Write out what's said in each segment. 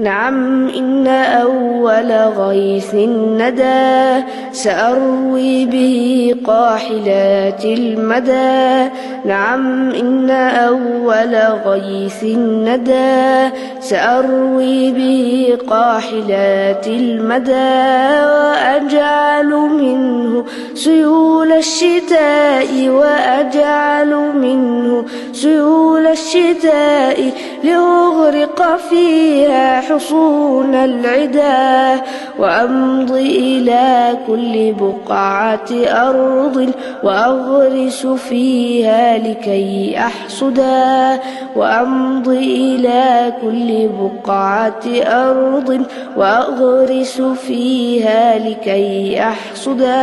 نعم إن أول غيث ندى سأروي به قاحلات المدى. نعم إن أول غيث ندى سأروي به قاحلات المدى. وأجعل منه سيول الشتاء سيول الشتاء لأغرق فيها حصون العدا. وأمضي إلى كل بقعة أرض وأغرس فيها لكي أحصدا. وأمضي إلى كل بقعة أرض وأغرس فيها لكي أحصدا.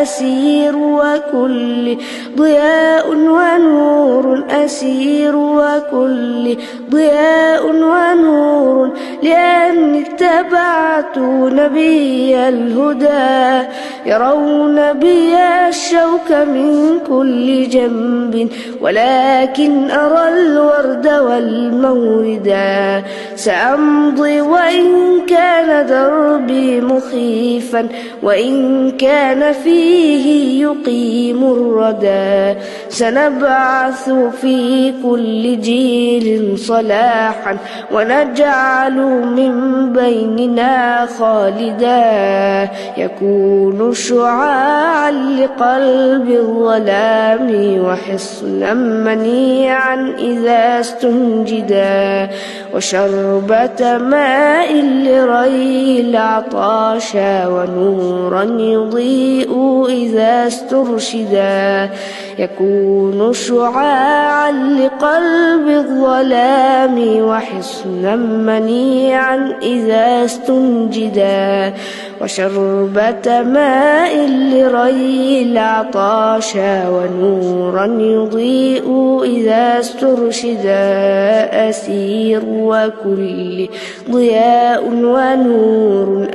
أسير وكل ضياء ونور ضياء ونور لأني اتبعت نبي الهدى. يرون بي الشوك من كل جنب ولكن أرى الورد والموردا. سأمضي وإن كان دربي مخيفا وإن كان فيه يقيم الردى. سنبعث في كل جيل صلاحا ونجعل من بيننا خالدا. يكون شعاعا لقلب الظلام وحصنا منيعا إذا استنجدا. وشربة ماء لري العطاش ونورا يضيء إذا استرشدا. يكون شعاعا لقلب الظلام وحصنا منيعا إذا استنجدا. وشربة ماء لري العطاش ونورا يضيء إذا استرشدا. أسير وكل ضياء ونور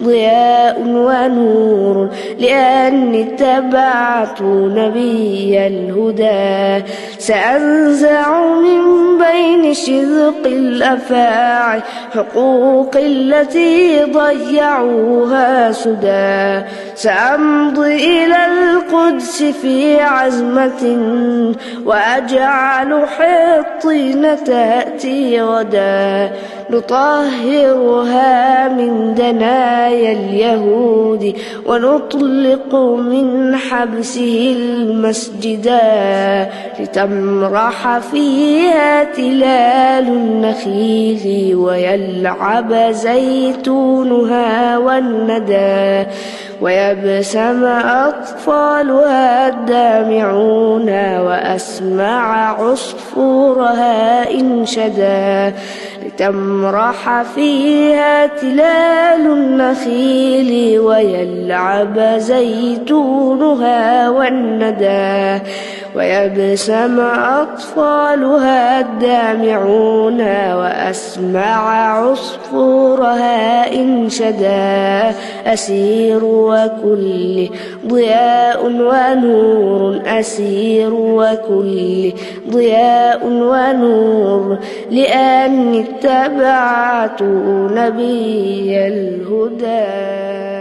ضياء ونور لأني اتبعت نبي الهدى. سأنزع من بين شذق الأفاعي حقوق التي ضيعوها سدى. سأمضي إلى القدس في عزمة وأجعل حطين تأتي غدا. نطهرها من دنايا اليهود ونطلق من حبسه المسجدا. لتمرح فيها تلال النخيل ويلعب زيتونها والندى. ويبسم أطفالها الدامعون وأسمع عصفورها إنشدا. لتمرح فيها تلال النخيل ويلعب زيتونها والندى. ويبسم أطفالها الدامعون وأسمع عصفورها إنشدا. أسير وكل ضياء ونور ضياء ونور لأني اتبعت نبي الهدى.